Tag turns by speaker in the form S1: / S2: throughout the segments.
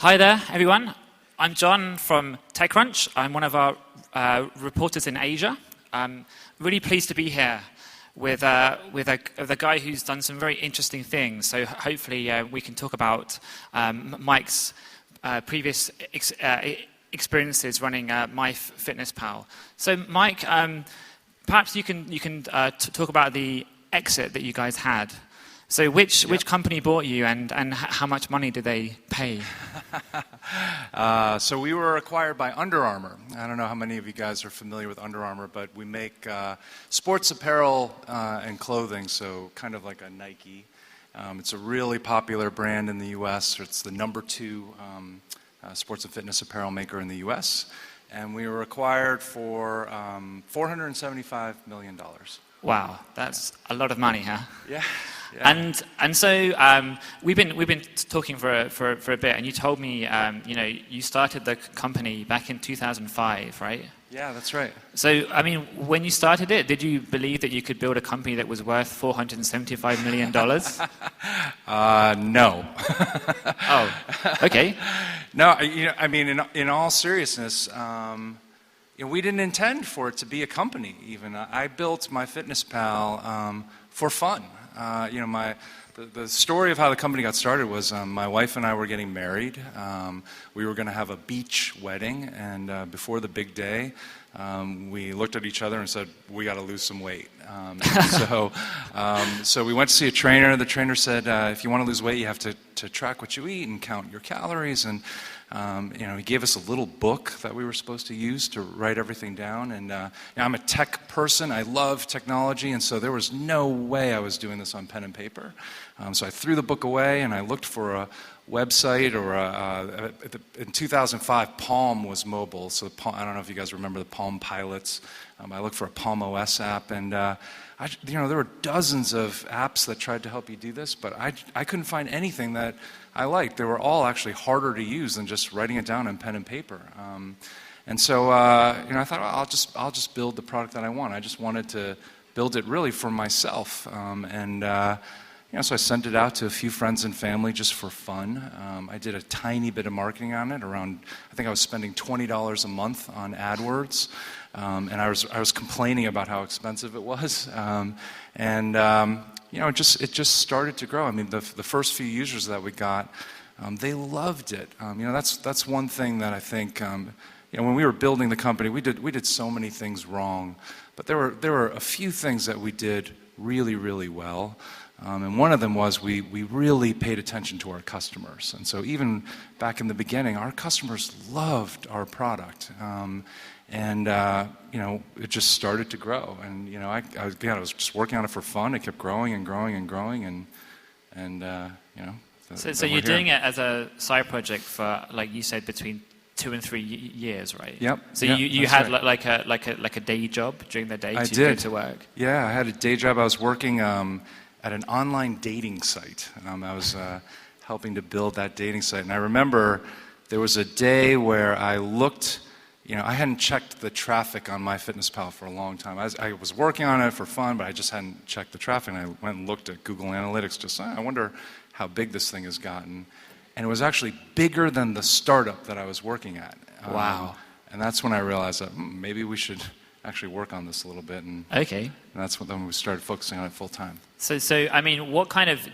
S1: Hi there, everyone. I'm Jon from Techcrunch. I'm one of our reporters in Asia. I'm really pleased to be here with a guy who's done some very interesting things. So hopefully we can talk about Mike's previous experiences running MyFitnessPal. So Mike, perhaps you can talk about the exit that you guys had. So which company bought you, and how much money did they pay?
S2: So we were acquired by Under Armour. I don't know how many of you guys are familiar with Under Armour, but we make sports apparel and clothing, so kind of like a Nike. It's a really popular brand in the U.S. It's the number 2 sports and fitness apparel maker in the U.S. And we were acquired for $475 million.
S1: Wow, that's a lot of money, huh?
S2: Yeah.
S1: And so we've been talking for a bit, and you told me you started the company back in 2005, right?
S2: Yeah, that's right.
S1: So I mean, when you started it, did you believe that you could build a company that was worth $475 million?
S2: No.
S1: Oh, okay.
S2: No, I mean, in all seriousness, we didn't intend for it to be a company. Even I built MyFitnessPal for fun. The story of how the company got started was my wife and I were getting married. We were going to have a beach wedding, and before the big day, we looked at each other and said, "We got to lose some weight." So we went to see a trainer. The trainer said, "If you want to lose weight, you have to track what you eat and count your calories." And he gave us a little book that we were supposed to use to write everything down. And I'm a tech person. I love technology, and so there was no way I was doing this on pen and paper. So I threw the book away, and I looked for a website, or in 2005, Palm was mobile. So I don't know if you guys remember the Palm pilots. I looked for a Palm OS app, and there were dozens of apps that tried to help you do this, but I couldn't find anything that I liked. They were all actually harder to use than just writing it down on pen and paper. And so I thought, I'll just build the product that I want. I just wanted to build it really for myself, so I sent it out to a few friends and family just for fun. I did a tiny bit of marketing on it. I think I was spending $20 a month on AdWords, and I was complaining about how expensive it was. It just started to grow. I mean, the first few users that we got, they loved it. That's one thing that I think. When we were building the company, we did so many things wrong, but there were a few things that we did really, really well. And one of them was we really paid attention to our customers. And so even back in the beginning, our customers loved our product. It just started to grow. And, I was just working on it for fun. It kept growing and growing and growing.
S1: So you're doing it as a side project for, like you said, between 2 and 3 years, right?
S2: Yep.
S1: So you had right. like a day job during the day to go to work?
S2: Yeah, I had a day job. I was working at an online dating site. I was helping to build that dating site. And I remember there was a day where I looked, I hadn't checked the traffic on MyFitnessPal for a long time. I was working on it for fun, but I just hadn't checked the traffic. And I went and looked at Google Analytics, I wonder how big this thing has gotten. And it was actually bigger than the startup that I was working at.
S1: Wow.
S2: And that's when I realized that maybe we should actually work on this a little bit.
S1: Okay.
S2: And that's when we started focusing on it full time.
S1: So I mean,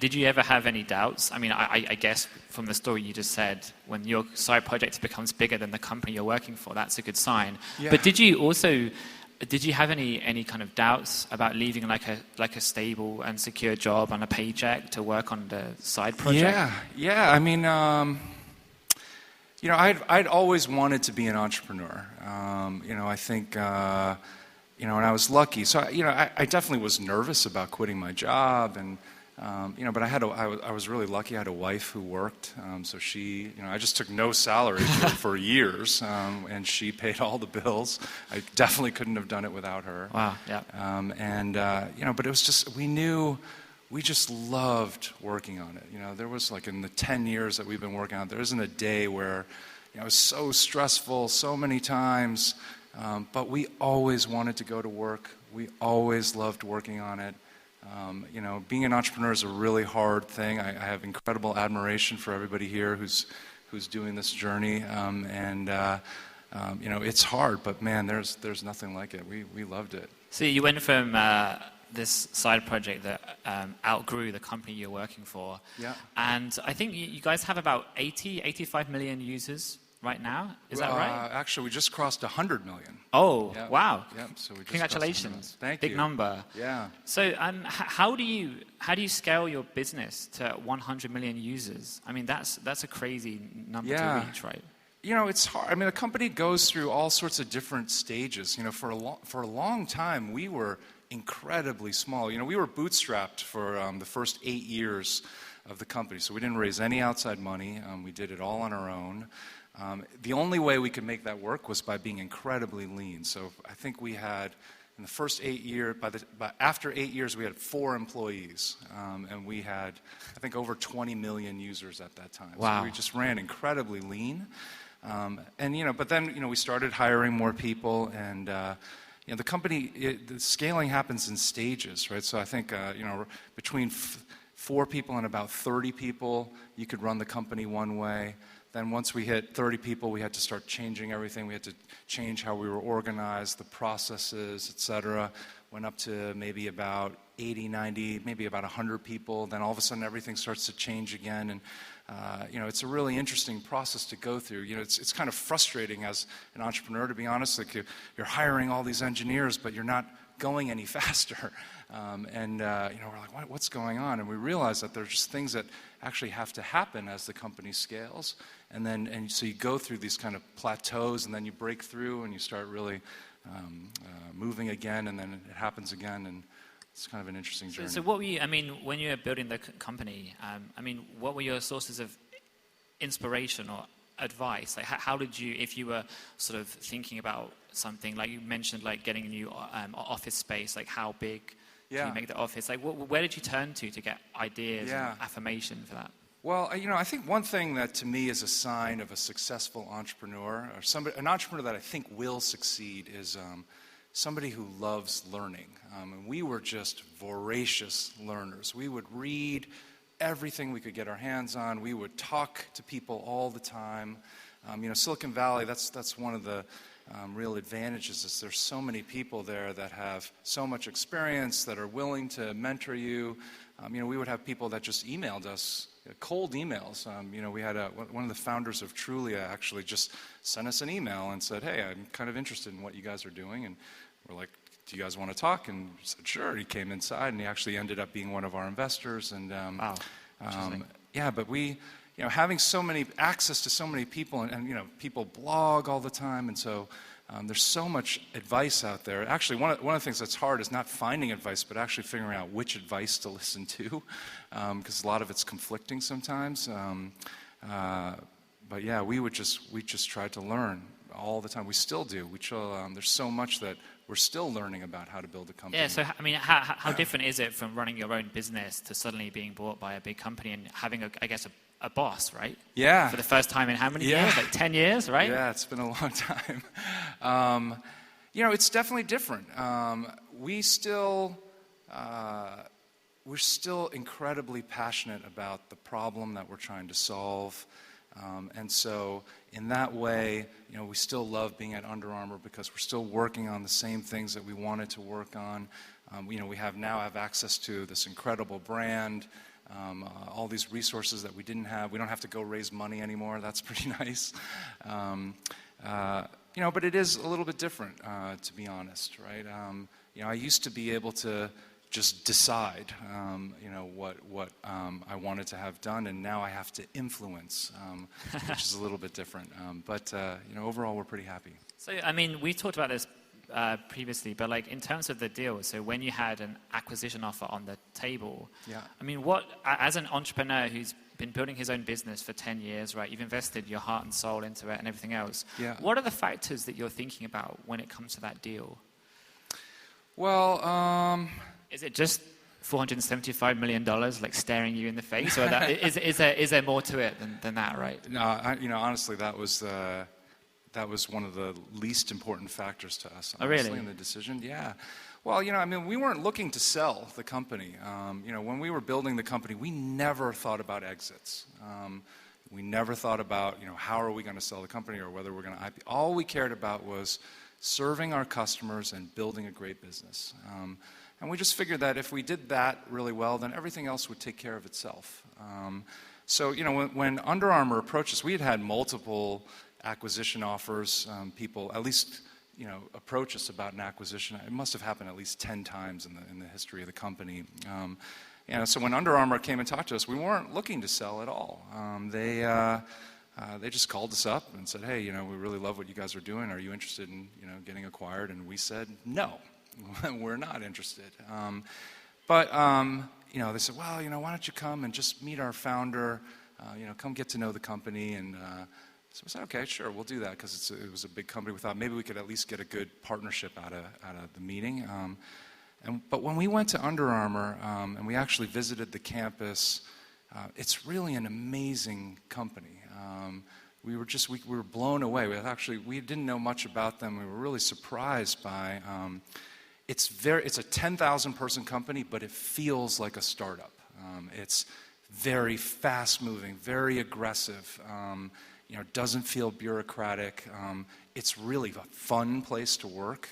S1: did you ever have any doubts? I mean, I guess from the story you just said, when your side project becomes bigger than the company you're working for, that's a good sign. Yeah. But did you have any kind of doubts about leaving like a stable and secure job and a paycheck to work on the side project?
S2: Yeah. I mean, I'd always wanted to be an entrepreneur. I think, and I was lucky. So, I definitely was nervous about quitting my job, and but I was really lucky. I had a wife who worked, so she, I just took no salary for years, and she paid all the bills. I definitely couldn't have done it without her.
S1: Wow. Yeah.
S2: But it was just we just loved working on it. There was in the 10 years that we've been working on it, there isn't a day where it was so stressful so many times, but we always wanted to go to work. We always loved working on it. Being an entrepreneur is a really hard thing. I have incredible admiration for everybody here who's who's doing this journey, and it's hard, but man, there's nothing like it. We loved it.
S1: So you went from this side project that outgrew the company you're working for.
S2: Yeah.
S1: And I think you guys have about 85 million users right now. Is that right?
S2: Actually, we just crossed 100 million.
S1: Oh,
S2: yeah.
S1: wow.
S2: Yeah, so we just
S1: Congratulations.
S2: Thank
S1: Big
S2: you.
S1: number.
S2: Yeah.
S1: So how do you scale your business to 100 million users? I mean, that's a crazy number to reach, right?
S2: It's hard. I mean, a company goes through all sorts of different stages. For a long time, we were incredibly small. We were bootstrapped for the first 8 years of the company. So we didn't raise any outside money. We did it all on our own. The only way we could make that work was by being incredibly lean. So I think we had, in the first 8 years, after 8 years, we had 4 employees. And we had, I think, over 20 million users at that time.
S1: Wow.
S2: So we just ran incredibly lean. But then, we started hiring more people, and the company, the scaling happens in stages, right? So I think, between 4 people and about 30 people, you could run the company one way. Then once we hit 30 people, we had to start changing everything. We had to change how we were organized, the processes, et cetera. Went up to maybe about 80, 90, maybe about 100 people. Then all of a sudden, everything starts to change again. And it's a really interesting process to go through. It's kind of frustrating as an entrepreneur, to be honest. Like you're hiring all these engineers, but you're not going any faster. We're like, what's going on? And we realize that there's just things that actually have to happen as the company scales. And so you go through these kind of plateaus, and then you break through, and you start really moving again, and then it happens again. And it's kind of an interesting journey.
S1: So what were you, when you were building the company, what were your sources of inspiration or advice? Like, how did you, if you were sort of thinking about something, like you mentioned, like getting a new office space, like how big can you make the office? Like, where did you turn to get ideas and affirmation for that?
S2: Well, I think one thing that to me is a sign of a successful entrepreneur, or an entrepreneur that I think will succeed, is somebody who loves learning. And we were just voracious learners. We would read everything we could get our hands on. We would talk to people all the time. Silicon Valley, that's one of the real advantages, is there's so many people there that have so much experience, that are willing to mentor you. We would have people that just emailed us, cold emails. We had one of the founders of Trulia actually just sent us an email and said, hey, I'm kind of interested in what you guys are doing. And we're like, do you guys want to talk? And he said, sure. He came inside, and he actually ended up being one of our investors. And
S1: wow.
S2: But we, having so many access to so many people, and people blog all the time, and so there's so much advice out there. Actually, one of the things that's hard is not finding advice, but actually figuring out which advice to listen to, because a lot of it's conflicting sometimes. But yeah, we just tried to learn all the time. We still do. There's so much that we're still learning about how to build a company.
S1: Yeah, so how different is it from running your own business to suddenly being bought by a big company and having, a boss, right?
S2: Yeah.
S1: For the first time in how many years? Like 10 years, right?
S2: Yeah, it's been a long time. It's definitely different. We're still incredibly passionate about the problem that we're trying to solve. And so in that way, we still love being at Under Armour because we're still working on the same things that we wanted to work on. We now have access to this incredible brand, all these resources that we didn't have. We don't have to go raise money anymore. That's pretty nice. But it is a little bit different, to be honest, right? I used to be able to just decide, what I wanted to have done, and now I have to influence, which is a little bit different. But overall, we're pretty happy.
S1: So, we talked about this previously, but like in terms of the deal, so when you had an acquisition offer on the table, what, as an entrepreneur who's been building his own business for 10 years, right? You've invested your heart and soul into it and everything else.
S2: Yeah.
S1: What are the factors that you're thinking about when it comes to that deal?
S2: Well,
S1: is it just $475 million like staring you in the face, or is there more to it than that, right?
S2: No, honestly, that was one of the least important factors to us, honestly,
S1: really?
S2: in the decision. Yeah. Well, we weren't looking to sell the company. When we were building the company, we never thought about exits. We never thought about, how are we going to sell the company or whether we're going to IPO. All we cared about was serving our customers and building a great business. And we just figured that if we did that really well, then everything else would take care of itself. So, when Under Armour approached us, we had multiple acquisition offers. People, at least, approach us about an acquisition. It must have happened at least 10 times in the history of the company. So when Under Armour came and talked to us, we weren't looking to sell at all. They just called us up and said, hey, we really love what you guys are doing. Are you interested in, getting acquired? And we said, no, we're not interested. But they said, well, why don't you come and just meet our founder, come get to know the company. And so we said, okay, sure, we'll do that because it was a big company. We thought maybe we could at least get a good partnership out of the meeting. But when we went to Under Armour and we actually visited the campus, it's really an amazing company. We were blown away. We didn't know much about them. We were really surprised by. It's a 10,000 person company, but it feels like a startup. It's very fast moving, very aggressive. Doesn't feel bureaucratic. It's really a fun place to work.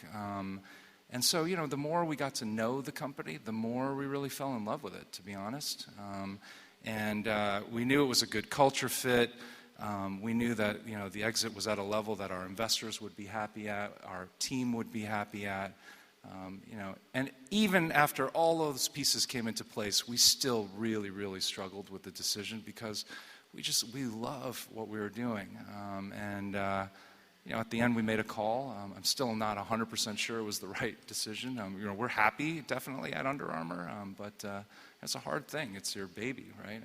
S2: And so, the more we got to know the company, the more we really fell in love with it, to be honest. And we knew it was a good culture fit. We knew that, the exit was at a level that our investors would be happy at, our team would be happy at. And even after all those pieces came into place, we still really, really struggled with the decision because we love what we were doing. At the end, we made a call. I'm still not 100% sure it was the right decision. We're happy, definitely, at Under Armour, but it's a hard thing. It's your baby, right?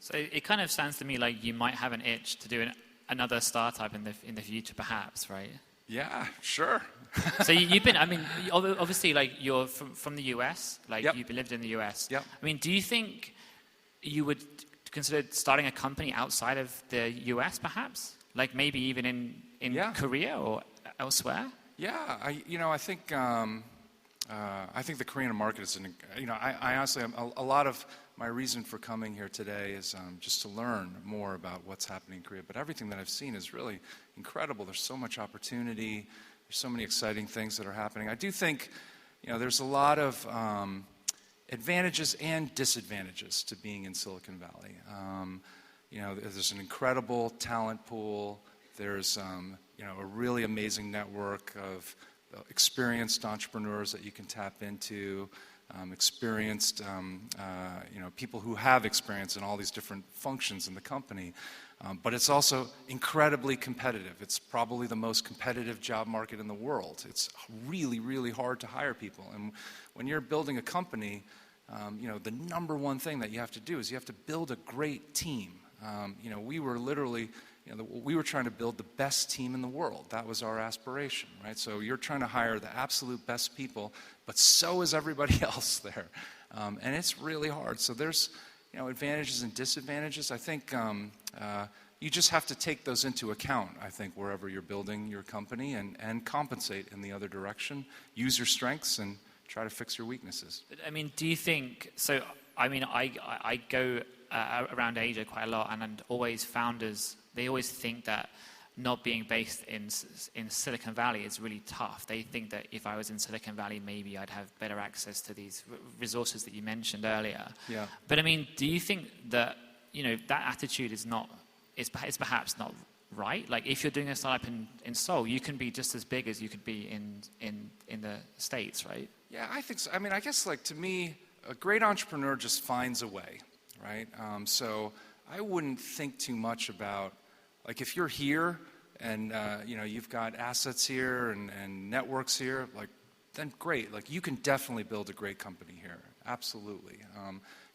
S1: So it kind of sounds to me like you might have an itch to do another startup in the future, perhaps, right?
S2: Yeah, sure.
S1: So you've been, obviously, like, you're from the US, like,
S2: Yep.
S1: You've lived in the US.
S2: Yep.
S1: Do you think you would consider starting a company outside of the US, perhaps? Like maybe even in Korea or elsewhere?
S2: Yeah, I think the Korean market is I honestly, a lot of my reason for coming here today is just to learn more about what's happening in Korea. But everything that I've seen is really incredible. There's so much opportunity. There's so many exciting things that are happening. I do think, there's a lot of advantages and disadvantages to being in Silicon Valley. There's an incredible talent pool. There's a really amazing network of experienced entrepreneurs that you can tap into, experienced people who have experience in all these different functions in the company. But it's also incredibly competitive. It's probably the most competitive job market in the world. It's really, really hard to hire people. And when you're building a company, the number one thing that you have to do is you have to build a great team. We were literally, we were trying to build the best team in the world. That was our aspiration, right? So you're trying to hire the absolute best people, but so is everybody else there. And it's really hard. So there's, advantages and disadvantages. I think you just have to take those into account, I think, wherever you're building your company and compensate in the other direction. Use your strengths and try to fix your weaknesses.
S1: Do you think, I go around Asia quite a lot, and always founders, they always think that not being based in Silicon Valley is really tough. They think that if I was in Silicon Valley, maybe I'd have better access to these resources that you mentioned earlier.
S2: Yeah.
S1: But do you think that, that attitude is perhaps not right? Like, if you're doing a startup in Seoul, you can be just as big as you could be in the States, right?
S2: Yeah, I think so. I guess, to me, a great entrepreneur just finds a way, right? So I wouldn't think too much about, if you're here and, you've got assets here and networks here, then great. You can definitely build a great company here. Absolutely.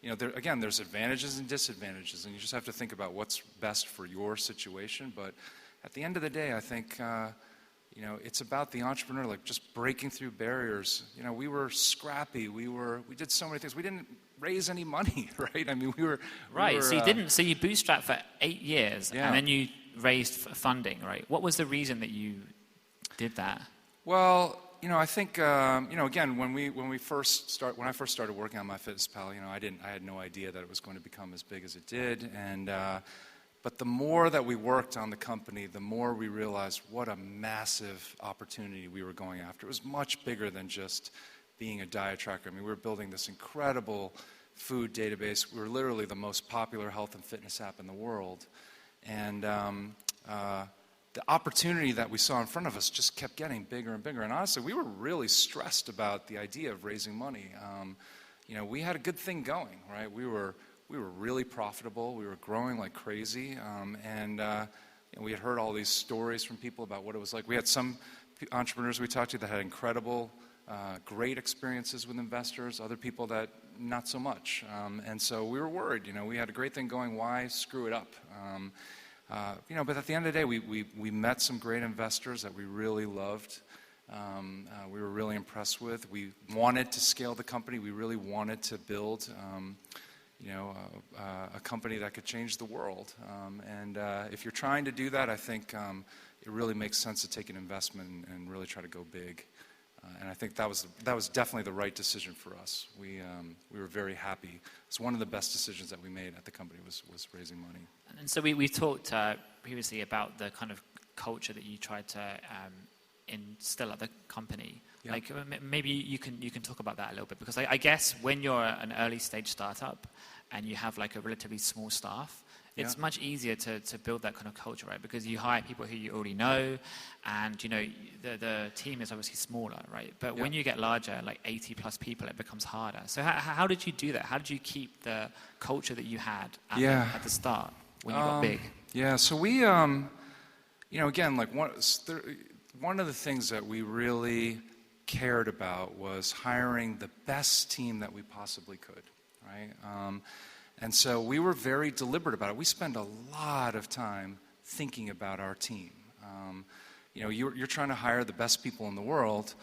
S2: There's advantages and disadvantages, and you just have to think about what's best for your situation. But at the end of the day, I think, it's about the entrepreneur, just breaking through barriers. We were scrappy. We did so many things. We didn't raise any money, right? We were...
S1: Right, so you didn't, so you bootstrapped for 8 years,
S2: yeah.
S1: And then you raised funding, right? What was the reason that you did that?
S2: Well, I think, again, when I first started working on MyFitnessPal, I had no idea that it was going to become as big as it did, and But the more that we worked on the company, the more we realized what a massive opportunity we were going after. It was much bigger than just being a diet tracker. I mean, we were building this incredible food database. We were literally the most popular health and fitness app in the world. And the opportunity that we saw in front of us just kept getting bigger and bigger. And honestly, we were really stressed about the idea of raising money. We had a good thing going, right? We were really profitable. We were growing like crazy. We had heard all these stories from people about what it was like. We had some entrepreneurs we talked to that had incredible, great experiences with investors, other people that not so much. And so we were worried. We had a great thing going. Why screw it up? But at the end of the day, we met some great investors that we really loved. We were really impressed with. We wanted to scale the company. We really wanted to build, a company that could change the world. If you're trying to do that, I think it really makes sense to take an investment and really try to go big. And I think that was definitely the right decision for us. We were very happy. It's one of the best decisions that we made at the company was raising money.
S1: And so we talked previously about the kind of culture that you tried to instill at the company.
S2: Yeah.
S1: Like maybe you can talk about that a little bit, because I guess when you're an early stage startup and you have like a relatively small staff, it's much easier to build that kind of culture, right? Because you hire people who you already know, and the team is obviously smaller, right? But when you get larger, like 80 plus people, it becomes harder. So how did you do that? How did you keep the culture that you had at the start when you got big?
S2: Yeah, so we, again, like one of the things that we really cared about was hiring the best team that we possibly could, right? And so we were very deliberate about it. We spend a lot of time thinking about our team. You're trying to hire the best people in the world.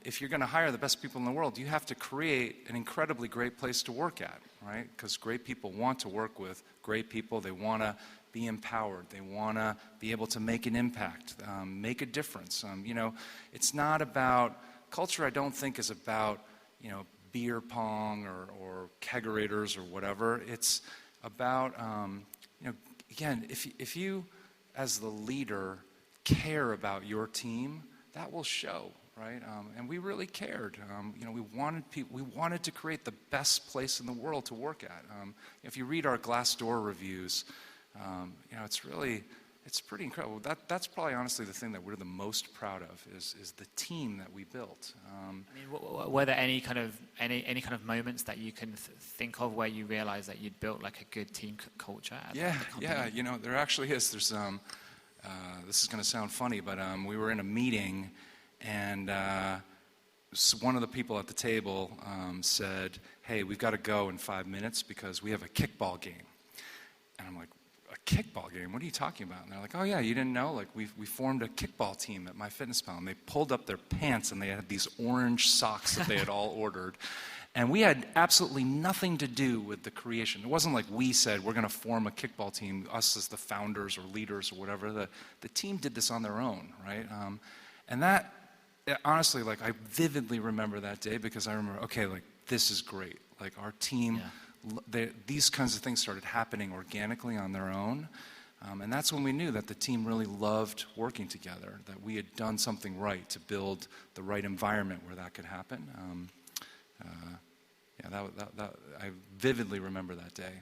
S2: If you're going to hire the best people in the world, you have to create an incredibly great place to work at, right? Because great people want to work with great people. They want to be empowered. They want to be able to make an impact, make a difference. It's not about culture. I don't think is about beer pong or kegerators or whatever. It's about again, if you as the leader care about your team, that will show, right? And we really cared. We wanted to create the best place in the world to work at. If you read our Glassdoor reviews, it's pretty incredible. That's probably honestly the thing that we're the most proud of is the team that we built.
S1: Were there any kind of moments that you can think of where you realized that you'd built like a good team culture at the company?
S2: Yeah. There actually is. There's this is going to sound funny, but we were in a meeting, and one of the people at the table said, "Hey, we've got to go in 5 minutes because we have a kickball game." And I'm like, "A kickball game? What are you talking about?" And they're like, "Oh yeah, you didn't know? Like we formed a kickball team at MyFitnessPal." And they pulled up their pants and they had these orange socks that they had all ordered. And we had absolutely nothing to do with the creation. It wasn't like we said we're going to form a kickball team, us as the founders or leaders or whatever. The team did this on their own, right? And that, honestly, like I vividly remember that day because I remember, okay, like this is great. Like our team, these kinds of things started happening organically on their own. And that's when we knew that the team really loved working together, that we had done something right to build the right environment where that could happen. I vividly remember that day.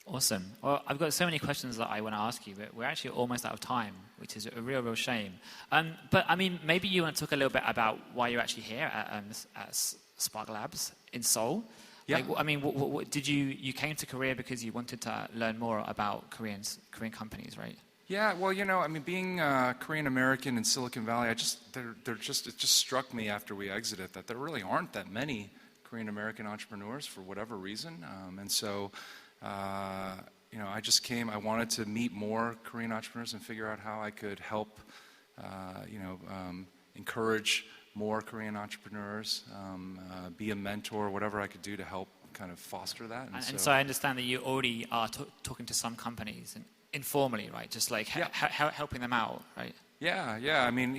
S1: Awesome. Well, I've got so many questions that I want to ask you, but we're actually almost out of time, which is a real shame. But I mean, maybe you want to talk a little bit about why you're actually here at SparkLabs in Seoul.
S2: Yeah.
S1: Like, I mean, what did you came to Korea because you wanted to learn more about Korean companies, right?
S2: Yeah, well, being Korean American in Silicon Valley, it just struck me after we exited that there really aren't that many Korean American entrepreneurs for whatever reason, and so I just came. I wanted to meet more Korean entrepreneurs and figure out how I could help, encourage more Korean entrepreneurs, be a mentor, whatever I could do to help kind of foster that.
S1: And so I understand that you already are talking to some companies and informally, right? Just like helping them out, right?
S2: Yeah. I mean,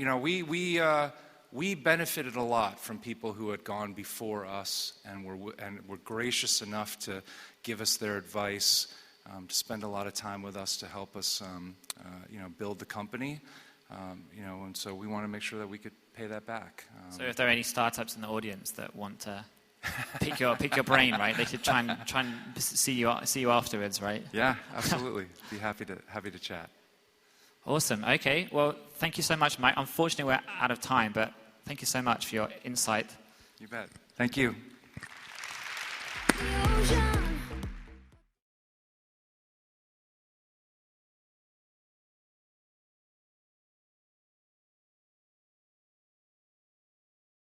S2: we benefited a lot from people who had gone before us and were gracious enough to give us their advice. to spend a lot of time with us to help us, build the company. And so we want to make sure that we could pay that back.
S1: So if there are any startups in the audience that want to pick your brain, right? They should try and see you afterwards, right?
S2: Yeah, absolutely. Be happy to chat.
S1: Awesome. Okay. Well, thank you so much, Mike. Unfortunately, we're out of time, but thank you so much for your insight.
S2: You bet. Thank you.